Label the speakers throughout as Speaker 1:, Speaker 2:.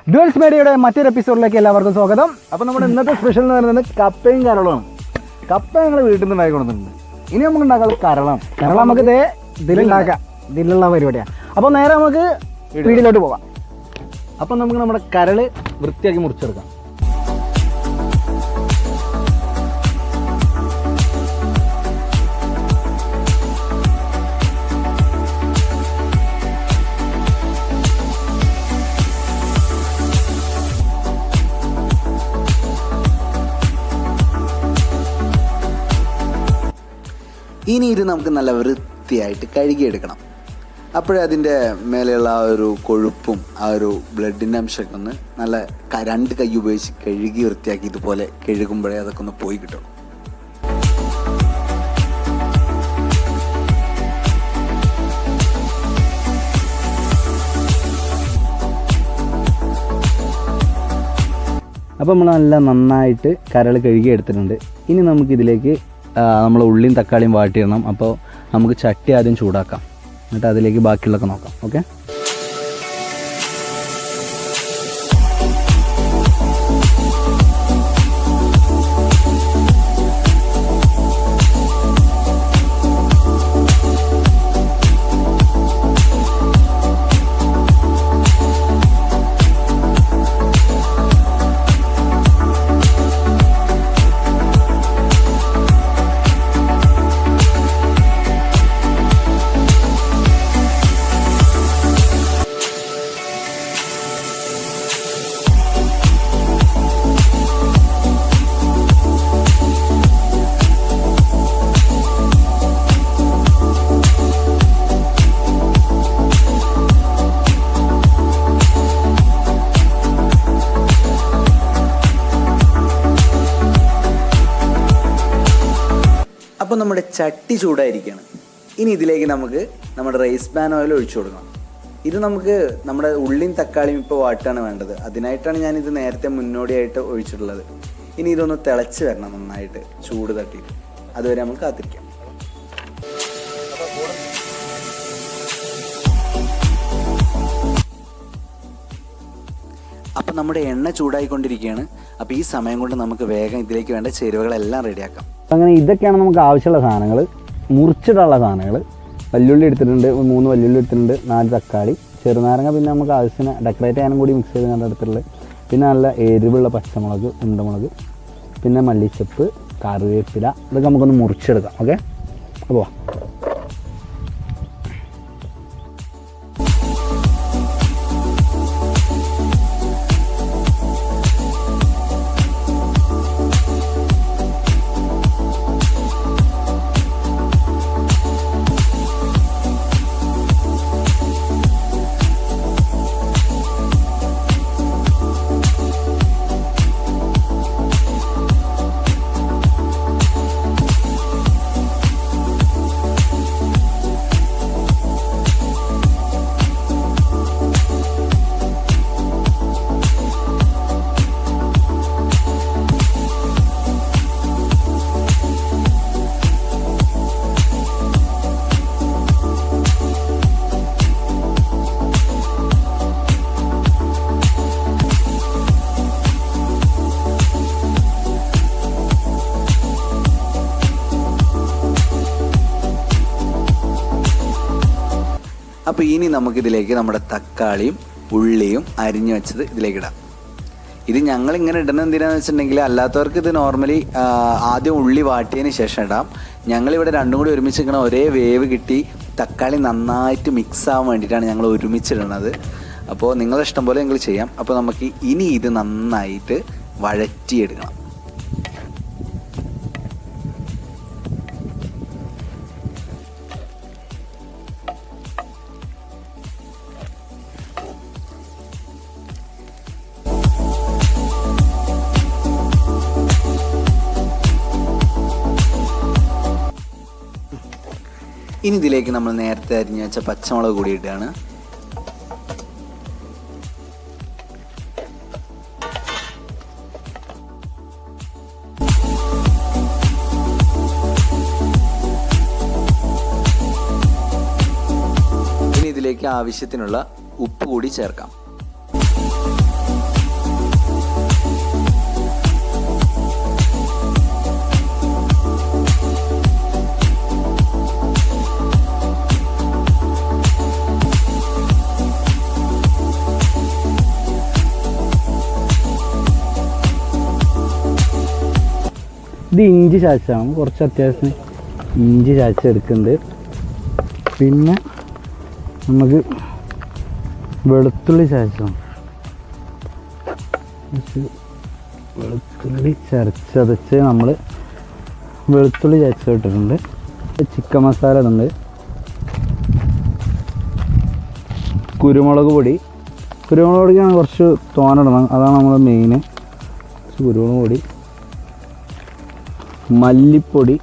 Speaker 1: Duels മീഡിയയുടെ മറ്റൊരു എപ്പിസോഡിലേക്ക് എല്ലാവർക്കും സ്വാഗതം. അപ്പോൾ നമ്മുടെ ഇന്നത്തെ സ്പെഷ്യൽ എന്ന് പറയുന്നത് കപ്പയും കരളമാണ്. കപ്പ ഞങ്ങൾ വീട്ടിൽ നിന്ന് ഉണ്ടാക്കി കൊടുത്തിട്ടുണ്ട്. ഇനി നമുക്ക് ഉണ്ടാക്കാം കരളാണ്. കരള നമുക്ക് ഇതിലുണ്ടാക്കാം, ഇതിലുള്ള പരിപാടിയാണ്. അപ്പോൾ നേരെ നമുക്ക് വീട്ടിലോട്ട് പോകാം. അപ്പം നമുക്ക് നമ്മുടെ കരള് വൃത്തിയാക്കി മുറിച്ചെടുക്കാം.
Speaker 2: ഇനി ഇത് നമുക്ക് നല്ല വൃത്തിയായിട്ട് കഴുകിയെടുക്കണം. അപ്പോഴേ അതിൻ്റെ മേലെയുള്ള ആ ഒരു കൊഴുപ്പും ആ ഒരു ബ്ലഡിൻ്റെ അംശമൊക്കെ ഒന്ന് നല്ല രണ്ട് കൈ ഉപയോഗിച്ച് കഴുകി വൃത്തിയാക്കി ഇതുപോലെ കഴുകുമ്പോഴേ അതൊക്കെ ഒന്ന് പോയി കിട്ടും.
Speaker 1: അപ്പോൾ നമ്മൾ നല്ല നന്നായിട്ട് കരൾ കഴുകി എടുത്തിട്ടുണ്ട്. ഇനി നമുക്കിതിലേക്ക് നമ്മൾ ഉള്ളിയും തക്കാളിയും വാട്ടിയിടണം. അപ്പോൾ നമുക്ക് ചട്ടി ആദ്യം ചൂടാക്കാം, എന്നിട്ട് അതിലേക്ക് ബാക്കിയുള്ളതൊക്കെ നോക്കാം. ഓക്കെ,
Speaker 2: അപ്പോൾ നമ്മുടെ ചട്ടി ചൂടായിരിക്കുകയാണ്. ഇനി ഇതിലേക്ക് നമുക്ക് നമ്മുടെ റൈസ് പാൻ ഓയിൽ ഒഴിച്ചു കൊടുക്കണം. ഇത് നമുക്ക് നമ്മുടെ ഉള്ളിയും തക്കാളിയും ഇപ്പോൾ വാട്ടാണ് വേണ്ടത്. അതിനായിട്ടാണ് ഞാനിത് നേരത്തെ മുന്നോടിയായിട്ട് ഒഴിച്ചിട്ടുള്ളത്. ഇനി ഇതൊന്ന് തിളച്ച് വരണം, നന്നായിട്ട് ചൂട് തട്ടിയിട്ട്. അതുവരെ നമുക്ക് കാത്തിരിക്കാം. അപ്പം നമ്മുടെ എണ്ണ ചൂടായിക്കൊണ്ടിരിക്കുകയാണ്. അപ്പോൾ ഈ സമയം കൊണ്ട് നമുക്ക് വേഗം ഇതിലേക്ക് വേണ്ട ചേരുവകളെല്ലാം റെഡിയാക്കാം.
Speaker 1: അങ്ങനെ ഇതൊക്കെയാണ് നമുക്ക് ആവശ്യമുള്ള സാധനങ്ങൾ, മുറിച്ചിട്ടുള്ള സാധനങ്ങൾ. വല്യുള്ളി എടുത്തിട്ടുണ്ട്, 3 വല്യുള്ളി എടുത്തിട്ടുണ്ട്, 4 തക്കാളി, ചെറുനാരങ്ങ, പിന്നെ നമുക്ക് ആവശ്യത്തിന് ഡെക്കറേറ്റ് ചെയ്യാനും കൂടി മിക്സ് ചെയ്ത് കണ്ട് എടുത്തിട്ടുള്ളത്. പിന്നെ നല്ല എരിവുള്ള പച്ചമുളക്, ഉണ്ടമുളക്, പിന്നെ മല്ലിച്ചപ്പ്, കറിവേപ്പില, ഇതൊക്കെ നമുക്കൊന്ന് മുറിച്ചെടുക്കാം. ഓക്കെ, അപ്പോൾ
Speaker 2: അപ്പോൾ ഇനി നമുക്കിതിലേക്ക് നമ്മുടെ തക്കാളിയും ഉള്ളിയും അരിഞ്ഞു വെച്ചത് ഇതിലേക്ക് ഇടാം. ഇത് ഞങ്ങളിങ്ങനെ ഇടുന്നത് എന്തിനാന്ന് വെച്ചിട്ടുണ്ടെങ്കിൽ, അല്ലാത്തവർക്ക് ഇത് നോർമലി ആദ്യം ഉള്ളി വാട്ടിയതിന് ശേഷം ഇടാം. ഞങ്ങളിവിടെ രണ്ടും കൂടി ഒരുമിച്ച് ഇങ്ങനെ ഒരേ വേവ് കിട്ടി തക്കാളി നന്നായിട്ട് മിക്സ് ആവാൻ വേണ്ടിയിട്ടാണ് ഞങ്ങൾ ഒരുമിച്ചിടുന്നത്. അപ്പോൾ നിങ്ങളുടെ ഇഷ്ടം പോലെ നിങ്ങൾ ചെയ്യാം. അപ്പോൾ നമുക്ക് ഇനി ഇത് നന്നായിട്ട് വഴറ്റിയെടുക്കണം. ഇനി ഇതിലേക്ക് നമ്മൾ നേരത്തെ അരിഞ്ഞു വെച്ച പച്ചമുളക് കൂടി ഇടുകയാണ്. ഇതിലേക്ക് ആവശ്യത്തിനുള്ള ഉപ്പ് കൂടി ചേർക്കാം.
Speaker 1: ഇത് ഇഞ്ചി ചാച്ചാണ്, കുറച്ച് അത്യാവശ്യം ഇഞ്ചി ചാച്ചെടുക്കുന്നുണ്ട്. പിന്നെ നമുക്ക് വെളുത്തുള്ളി ചാച്ചാണ്, വെളുത്തുള്ളി ചതച്ച് നമ്മൾ വെളുത്തുള്ളി ചതച്ചിട്ടിട്ടുണ്ട്. ചിക്കൻ മസാല ഇടുന്നുണ്ട്, കുരുമുളക് പൊടിയാണ് കുറച്ച് തോനിടണം, അതാണ് നമ്മുടെ മെയിൻ. കുരുമുളക് പൊടി, മല്ലിപ്പൊടി,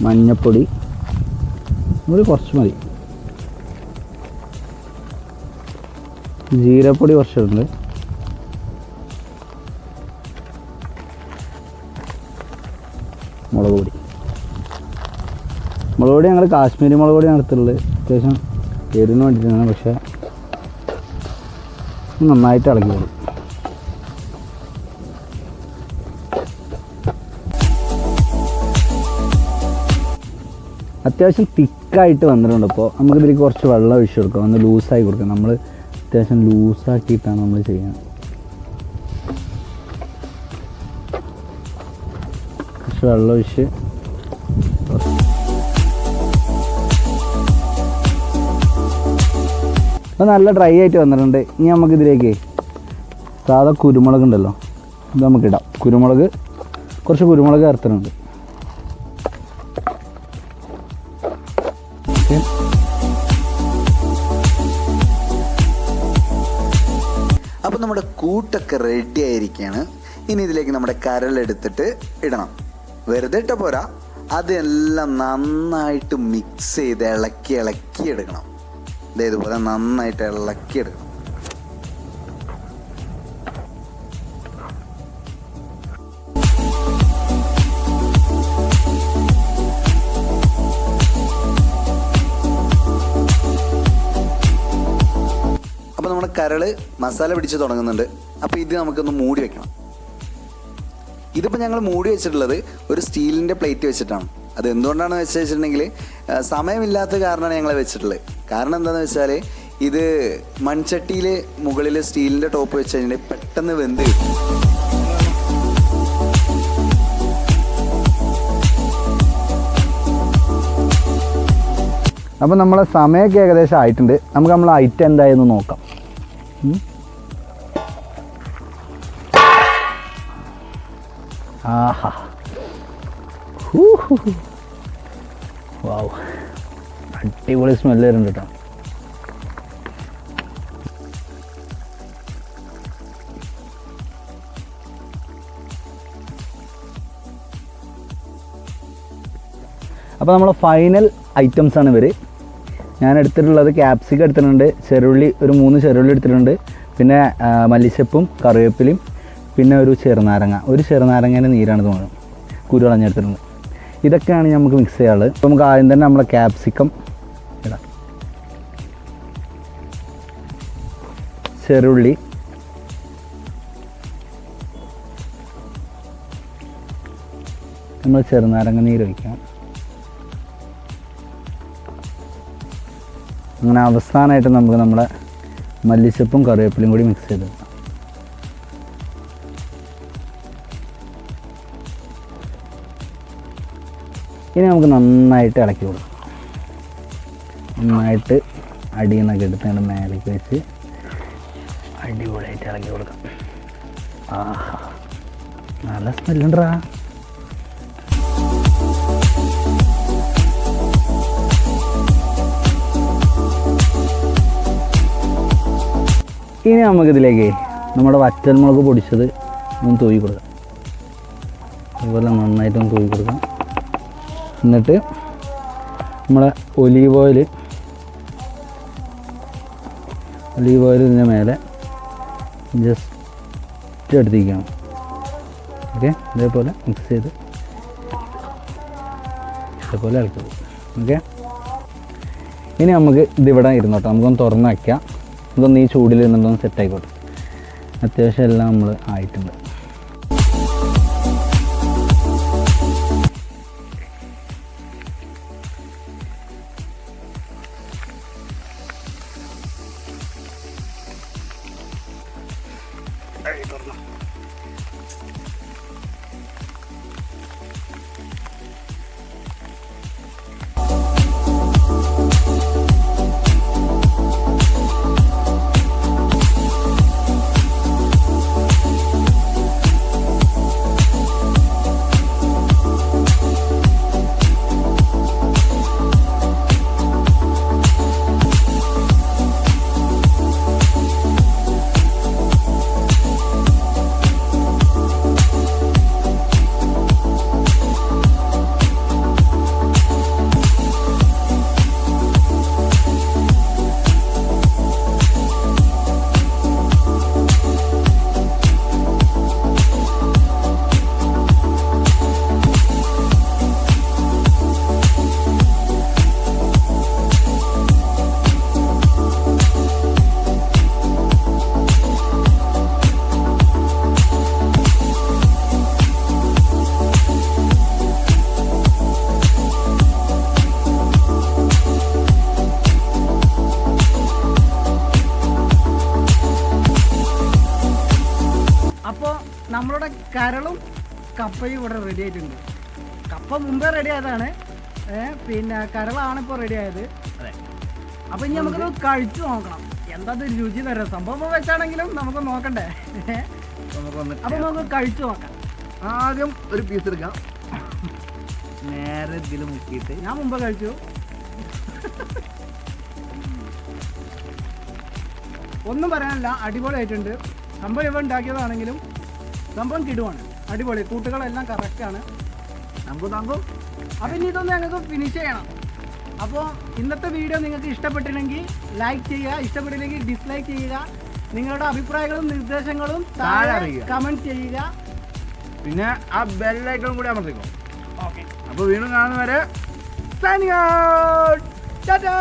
Speaker 1: മഞ്ഞപ്പൊടി കുറച്ച് മതി, ജീരപ്പൊടി കുറച്ചിട്ടുണ്ട്, മുളക് പൊടി ഞങ്ങൾ കാശ്മീരി മുളക് പൊടിയാണ് എടുത്തിട്ടുള്ളത്. അത്യാവശ്യം എരിവിന് വേണ്ടിയിട്ടാണ്, പക്ഷേ നന്നായിട്ട് ഇളക്കി കൊടുക്കും. അത്യാവശ്യം തിക്കായിട്ട് വന്നിട്ടുണ്ട്. അപ്പോൾ നമുക്കിതിലേക്ക് കുറച്ച് വെള്ളം ഒഴിച്ച് കൊടുക്കാം, ഒന്ന് ലൂസാക്കി കൊടുക്കാം. നമ്മൾ അത്യാവശ്യം ലൂസാക്കിയിട്ടാണ് നമ്മൾ ചെയ്യുന്നത്. കുറച്ച് വെള്ളം ഒഴിച്ച് അപ്പോൾ നല്ല ഡ്രൈ ആയിട്ട് വന്നിട്ടുണ്ട്. ഇനി നമുക്കിതിലേക്ക് സാധാ കുരുമുളക് ഉണ്ടല്ലോ, ഇത് നമുക്കിടാം. കുറച്ച് കുരുമുളക് ചേർത്തിട്ടുണ്ട്.
Speaker 2: അപ്പോൾ നമ്മുടെ കൂട്ടൊക്കെ റെഡി ആയിരിക്കുകയാണ്. ഇനി ഇതിലേക്ക് നമ്മുടെ കരളെടുത്തിട്ട് ഇടണം. വെറുതെ ഇട്ട പോരാ, അതെല്ലാം നന്നായിട്ട് മിക്സ് ചെയ്ത് ഇളക്കി എടുക്കണം. ഇതേതുപോലെ നന്നായിട്ട് ഇളക്കിയെടുക്കണം. അപ്പോൾ നമ്മുടെ കരള് മസാല പിടിച്ച് തുടങ്ങുന്നുണ്ട്. അപ്പോൾ ഇത് നമുക്കൊന്ന് മൂടി വെക്കണം. ഇതിപ്പോൾ ഞങ്ങൾ മൂടി വെച്ചിട്ടുള്ളത് ഒരു സ്റ്റീലിൻ്റെ പ്ലേറ്റ് വെച്ചിട്ടാണ്. അത് എന്തുകൊണ്ടാണെന്ന് വെച്ചിട്ടുണ്ടെങ്കിൽ സമയമില്ലാത്ത കാരണമാണ് ഞങ്ങൾ വെച്ചിട്ടുള്ളത്. കാരണം എന്താണെന്ന് വെച്ചാൽ ഇത് മൺചട്ടിയിൽ മുകളിൽ സ്റ്റീലിൻ്റെ ടോപ്പ് വെച്ച് കഴിഞ്ഞാൽ പെട്ടെന്ന് വെന്ത് കിട്ടും.
Speaker 1: അപ്പോൾ നമ്മളെ സമയമൊക്കെ ഏകദേശം ആയിട്ടുണ്ട്. നമുക്ക് നമ്മളെ ഐറ്റം എന്തായെന്ന് നോക്കാം. ആഹാ, വാവ്, അടിപൊളി സ്മെല്ല് വരുന്നുണ്ട് കേട്ടോ. അപ്പോൾ നമ്മളെ ഫൈനൽ ഐറ്റംസാണ് ഇവർ. ഞാൻ എടുത്തിട്ടുള്ളത് ക്യാപ്സിക്കം എടുത്തിട്ടുണ്ട്, ചെറുള്ളി ഒരു 3 ചെറുള്ളി എടുത്തിട്ടുണ്ട്, പിന്നെ മല്ലിച്ചപ്പും കറിവേപ്പിലയും, പിന്നെ ഒരു ചെറുനാരങ്ങേൻ്റെ നീരാണ് തോന്നുന്നത്, കുരു കളഞ്ഞെടുത്തിട്ടുണ്ട്. ഇതൊക്കെയാണ് നമുക്ക് മിക്സ് ചെയ്യാനുള്ളത്. അപ്പോൾ നമുക്ക് ആദ്യം തന്നെ നമ്മളെ ക്യാപ്സിക്കം ഇടാം, ചെറുള്ളി, നമ്മൾ ചെറുനാരങ്ങ നീര് ഒഴിക്കാം. അങ്ങനെ അവസാനമായിട്ട് നമുക്ക് നമ്മുടെ മല്ലിച്ചപ്പും കറിവേപ്പിലയും കൂടി മിക്സ് ചെയ്ത് വെക്കാം. ഇനി നമുക്ക് നന്നായിട്ട് ഇളക്കി കൊടുക്കാം. നന്നായിട്ട് അടിയിൽ നിന്നൊക്കെ എടുത്ത് മേലേക്ക് വെച്ച് അടിപൊളിയായിട്ട് ഇളക്കി കൊടുക്കാം. ആഹാ, നല്ല സ്മെല്ലുണ്ടാ. ഇനി നമുക്കിതിലേക്ക് നമ്മുടെ വറ്റൽമുളക് പൊടിച്ചത് ഒന്ന് തൂവി കൊടുക്കാം. അതുപോലെ നന്നായിട്ടൊന്ന് തൂവി കൊടുക്കാം. എന്നിട്ട് നമ്മളെ ഒലീവ് ഓയിൽ ഇതിൻ്റെ മേലെ ജസ്റ്റ് എടുത്തിരിക്കണം. ഓക്കെ, ഇതേപോലെ മിക്സ് ചെയ്ത് ഇതേപോലെ ഇളക്കി കൊടുക്കും. ഓക്കെ, ഇനി നമുക്ക് ഇതിവിടെ ഇരുന്നോട്ടെ, നമുക്കൊന്ന് തുറന്ന് വയ്ക്കാം. ഇതൊന്ന് ഈ ചൂടിൽ ഇരുന്നിട്ടൊന്ന് സെറ്റായിക്കോട്ടെ. അത്യാവശ്യം എല്ലാം നമ്മൾ ആയിട്ടുണ്ട്.
Speaker 3: കരളും കപ്പയും ഇവിടെ റെഡി ആയിട്ടുണ്ട്. കപ്പ മുമ്പേ റെഡി ആയതാണ്, പിന്നെ കരളാണ് ഇപ്പോൾ റെഡി ആയത്. അപ്പൊ ഇനി നമുക്കത് കഴിച്ചു നോക്കണം, എന്താ രുചി തരാം. സംഭവം വെച്ചാണെങ്കിലും നമുക്ക് നോക്കണ്ടേ. അപ്പൊ നമുക്ക് കഴിച്ചു നോക്കാം.
Speaker 1: ആദ്യം ഒരു പീസ് എടുക്കാം, നേരെ ഇതിൽ മുക്കിയിട്ട്.
Speaker 3: ഞാൻ മുമ്പ് കഴിച്ചു. ഒന്നും പറയാനില്ല, അടിപൊളിയായിട്ടുണ്ട്. സംഭവം ഇവ ഉണ്ടാക്കിയതാണെങ്കിലും സംഭവം കിടുവാണ്, അടിപൊളി. കൂട്ടുകളെല്ലാം കറക്റ്റാണ്. അപ്പം ഇനി ഇതൊന്ന് ഞങ്ങൾക്ക് ഫിനിഷ് ചെയ്യണം. അപ്പോൾ ഇന്നത്തെ വീഡിയോ നിങ്ങൾക്ക് ഇഷ്ടപ്പെട്ടില്ലെങ്കിൽ ലൈക്ക് ചെയ്യുക, ഇഷ്ടപ്പെട്ടില്ലെങ്കിൽ ഡിസ്ലൈക്ക് ചെയ്യുക. നിങ്ങളുടെ അഭിപ്രായങ്ങളും നിർദ്ദേശങ്ങളും താഴെ കമൻറ്റ് ചെയ്യുക.
Speaker 1: പിന്നെ ആ ബെല്ലൈക്കൺ കൂടി അമർത്തിക്കോ.
Speaker 3: ഓക്കെ,
Speaker 1: അപ്പോൾ വീണ്ടും കാണുന്നവരെ
Speaker 3: സൈനിങ് ഔട്ട്. ടാറ്റാ.